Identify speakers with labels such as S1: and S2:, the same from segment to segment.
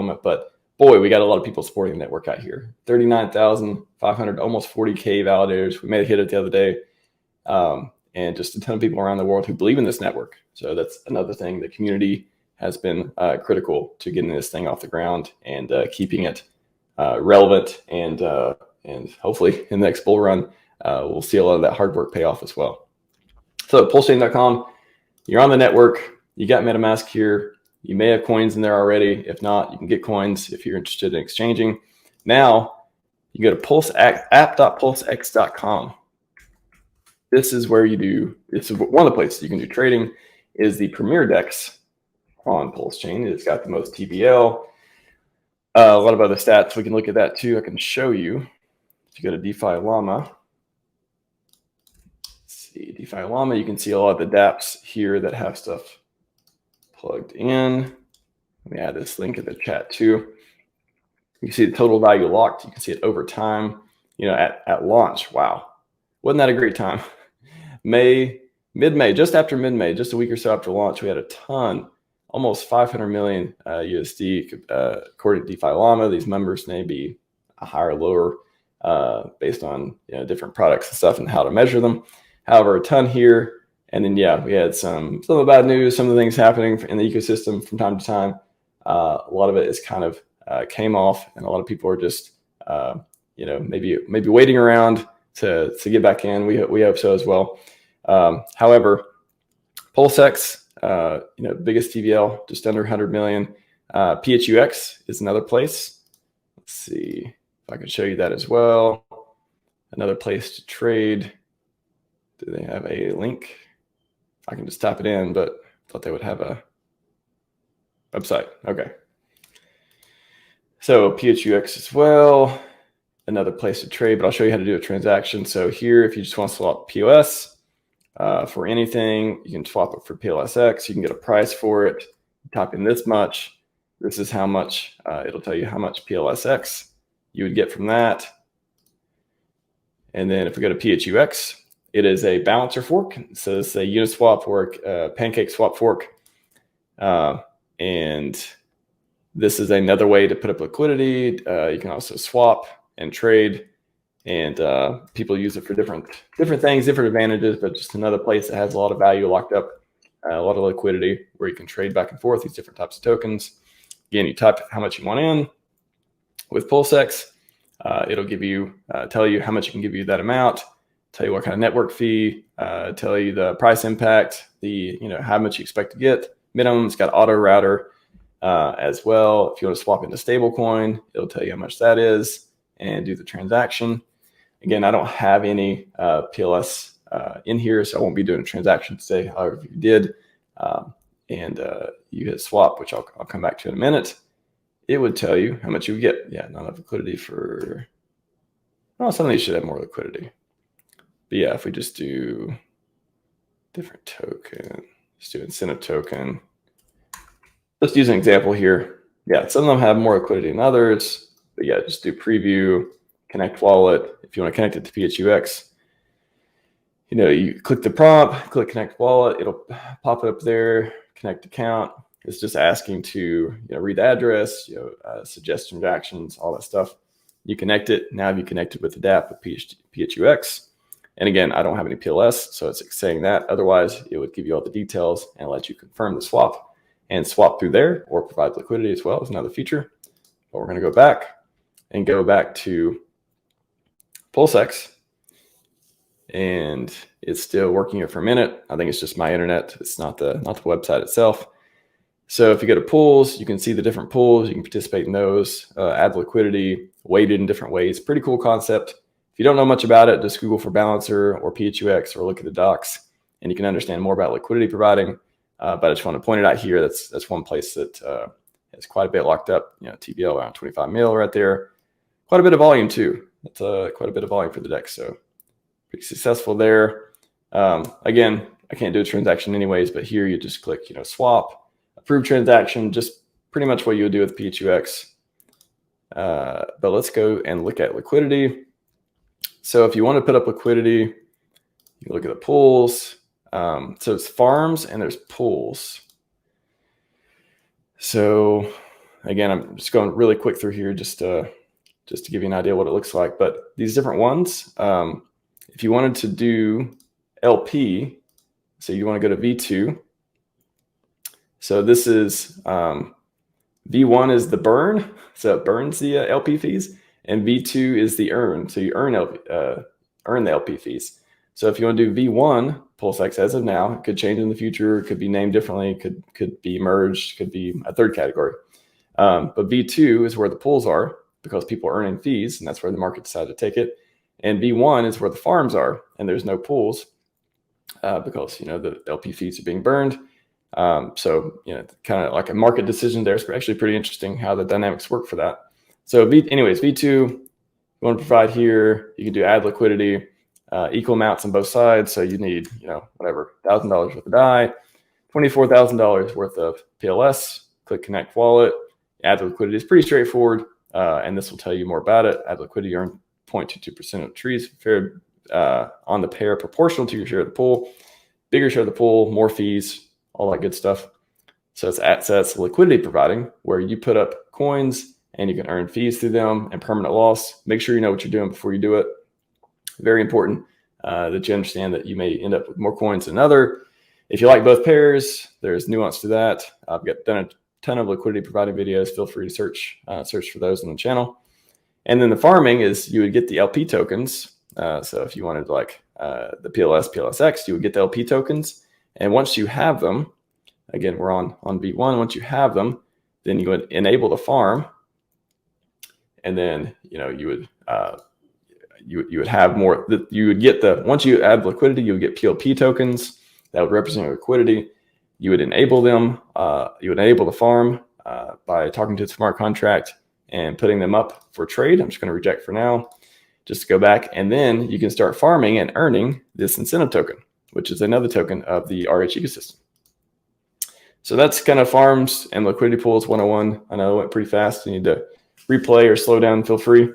S1: moment, but boy, we got a lot of people supporting the network out here. 39,500, almost 40K validators. We made a hit it the other day. And just a ton of people around the world who believe in this network. So that's another thing. The community has been critical to getting this thing off the ground and keeping it relevant. And hopefully in the next bull run, we'll see a lot of that hard work pay off as well. So PulseChain.com, you're on the network. You got MetaMask here. You may have coins in there already. If not, you can get coins if you're interested in exchanging. Now, you go to app.pulsex.com. This is where you do, it's one of the places you can do trading, is the Premier Dex on PulseChain. It's got the most TVL, a lot of other stats. We can look at that too. I can show you. If you go to DeFi Llama, let's see, DeFi Llama, you can see a lot of the dApps here that have stuff plugged in. Let me add this link in the chat too. You can see the total value locked. You can see it over time, at launch. Wow. Wasn't that a great time? Mid-May, just after mid-May, just a week or so after launch, we had a ton, almost 500 million USD, according to DeFi Llama. These numbers may be higher or lower based on different products and stuff and how to measure them. However, a ton here. And then, we had some of the bad news, some of the things happening in the ecosystem from time to time. A lot of it is kind of came off, and a lot of people are just, maybe waiting around to get back in. We hope so as well. However, PulseX, biggest TVL, just under 100 million. PHUX is another place. Let's see if I can show you that as well. Another place to trade. Do they have a link? I can just type it in, but I thought they would have a website. Okay. So PHUX as well. Another place to trade, but I'll show you how to do a transaction. So here, if you just want to swap POS for anything, you can swap it for PLSX. You can get a price for it. Type in this much. This is how much. It'll tell you how much PLSX you would get from that. And then if we go to PHUX, it is a balancer fork. So it's a Uniswap or a pancake swap fork. And this is another way to put up liquidity. You can also swap and trade, and people use it for different things, different advantages, but just another place that has a lot of value locked up, a lot of liquidity where you can trade back and forth these different types of tokens. Again, you type how much you want in. With PulseX, it'll give you, tell you how much it can give you that amount, tell you what kind of network fee, tell you the price impact, how much you expect to get. Minimum, it's got auto router as well. If you want to swap into stablecoin, it'll tell you how much that is and do the transaction. Again, I don't have any PLS in here, so I won't be doing a transaction today. However, if you did and you hit swap, which I'll come back to in a minute, it would tell you how much you would get. Yeah, not enough liquidity for, well, some of these should have more liquidity. But yeah, if we just do different token, just do incentive token. Let's use an example here. Yeah, some of them have more liquidity than others. But yeah, just do preview, connect wallet. If you want to connect it to PHUX, you click the prompt, click connect wallet. It'll pop up there, connect account. It's just asking to read the address, suggest transactions, all that stuff. You connect it. Now you connected with the dApp with PHUX. And again, I don't have any PLS, so it's saying that. Otherwise, it would give you all the details and let you confirm the swap and swap through there, or provide liquidity as well as another feature. But we're going to go back to PulseX, and it's still working here for a minute. I think it's just my internet. It's not the website itself. So if you go to pools, you can see the different pools. You can participate in those, add liquidity, weighted in different ways. Pretty cool concept. If you don't know much about it, just Google for Balancer or PHUX or look at the docs, and you can understand more about liquidity providing. But I just want to point it out here. That's one place that has quite a bit locked up. TVL around 25 mil right there. Quite a bit of volume too. That's quite a bit of volume for the DEX. So pretty successful there. Again, I can't do a transaction anyways, but here you just click, swap, approve transaction, just pretty much what you would do with PHUX. But let's go and look at liquidity. So if you want to put up liquidity, you can look at the pools. So it's farms and there's pools. So again, I'm just going really quick through here just to give you an idea what it looks like. But these different ones, if you wanted to do LP, so you want to go to V2. So this is V1 is the burn, so it burns the LP fees, and V2 is the earn, so you earn the LP fees. So if you want to do V1 PulseX as of now, it could change in the future, it could be named differently, could be merged, could be a third category. But V2 is where the pools are because people are earning fees, and that's where the market decided to take it. And V1 is where the farms are, and there's no pools because the LP fees are being burned. So kind of like a market decision there. It's actually pretty interesting how the dynamics work for that. So anyways, V2, you want to provide here, you can do add liquidity, equal amounts on both sides. So you need, whatever, $1,000 worth of DAI, $24,000 worth of PLS, click connect wallet, add the liquidity. It's pretty straightforward. And this will tell you more about it. Add liquidity, earn 0.22% of trees fair on the pair proportional to your share of the pool. Bigger share of the pool, more fees, all that good stuff. So that's liquidity providing, where you put up coins and you can earn fees through them and permanent loss. Make sure you know what you're doing before you do it. Very important that you understand that you may end up with more coins than another. If you like both pairs, there's nuance to that. I've done a ton of liquidity providing videos. Feel free to search for those on the channel. And then the farming is you would get the LP tokens. So if you wanted like the PLS, PLSX, you would get the LP tokens. And once you have them, again, we're on V1. Once you have them, then you would enable the farm. And then, you would have more, you would get once you add liquidity, you would get PLP tokens that would represent your liquidity. You would enable them, you would enable the farm by talking to the smart contract and putting them up for trade. I'm just going to reject for now, just to go back. And then you can start farming and earning this incentive token, which is another token of the RH ecosystem. So that's kind of farms and liquidity pools 101. I know it went pretty fast. You need to replay or slow down, feel free.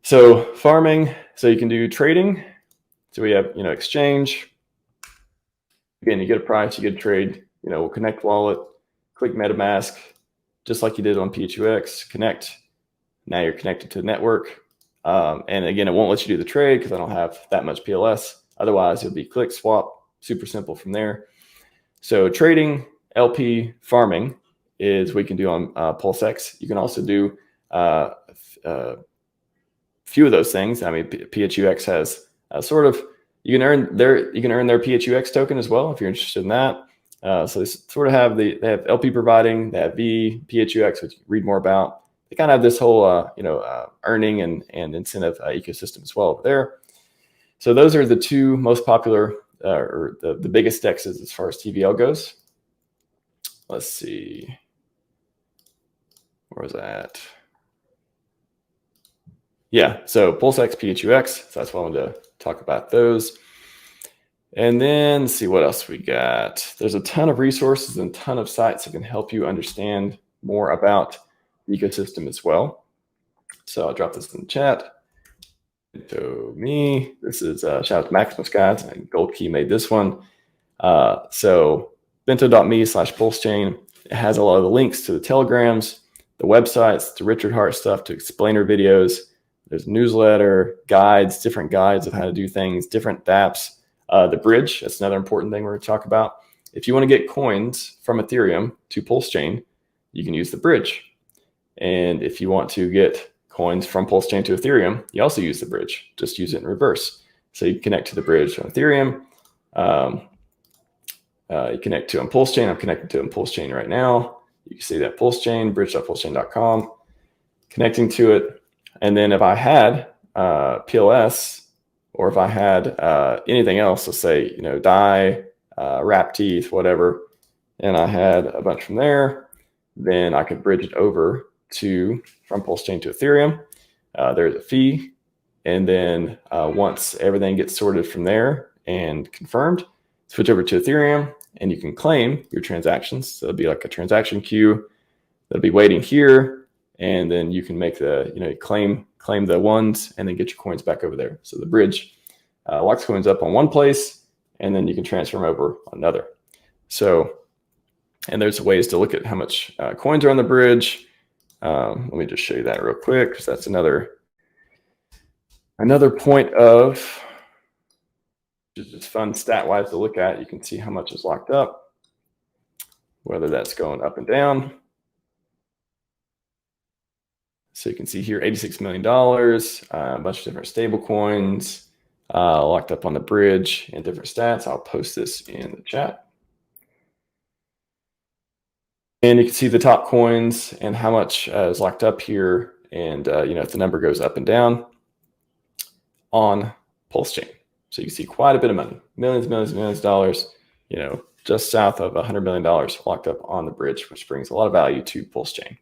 S1: So farming, so you can do trading. So we have, exchange. Again, you get a price, you get a trade, we'll connect wallet, click MetaMask, just like you did on PHUX, connect. Now you're connected to the network. And again, it won't let you do the trade because I don't have that much PLS. Otherwise, it'll be click, swap, super simple from there. So trading, LP, farming is what you can do on PulseX. You can also do a few of those things. I mean, PHUX has sort of, you can earn their PHUX token as well if you're interested in that. So they sort of they have LP providing, they have PHUX, which you read more about. They kind of have this whole earning and incentive ecosystem as well over there. So those are the two most popular or the biggest dexes as far as TVL goes. Let's see. Where was that? Yeah, so PulseX, PHUX. So that's why I wanted to talk about those. And then let's see what else we got. There's a ton of resources and a ton of sites that can help you understand more about the ecosystem as well. So I'll drop this in the chat. So this is shout out to Maximus guys, and Gold Key made this one. So bento.me/PulseChain. It has a lot of the links to the telegrams, the websites, the Richard Hart stuff, to explainer videos. There's newsletter, guides, different guides of how to do things, different dApps. The bridge, that's another important thing we're going to talk about. If you want to get coins from Ethereum to PulseChain, you can use the bridge. And if you want to get coins from PulseChain to Ethereum, you also use the bridge. Just use it in reverse. So you connect to the bridge on Ethereum. You connect to on PulseChain. I'm connected to on PulseChain right now. You can see that PulseChain, bridge.pulsechain.com, connecting to it. And then if I had PLS, or if I had anything else, let's say, DAI, wrap teeth, whatever, and I had a bunch from there, then I could bridge it over from PulseChain to Ethereum. There's a fee. And then once everything gets sorted from there and confirmed, switch over to Ethereum and you can claim your transactions. So it'll be like a transaction queue that'll be waiting here. And then you can make claim the ones and then get your coins back over there. So the bridge locks coins up on one place and then you can transfer them over on another. So And there's ways to look at how much coins are on the bridge. Let me just show you that real quick, because that's another point of just fun stat-wise to look at. You can see how much is locked up, whether that's going up and down. So you can see here, $86 million, a bunch of different stable coins locked up on the bridge and different stats. I'll post this in the chat. And you can see the top coins and how much is locked up here. And, if the number goes up and down on PulseChain. So you can see quite a bit of money, millions of dollars, just south of $100 million locked up on the bridge, which brings a lot of value to PulseChain.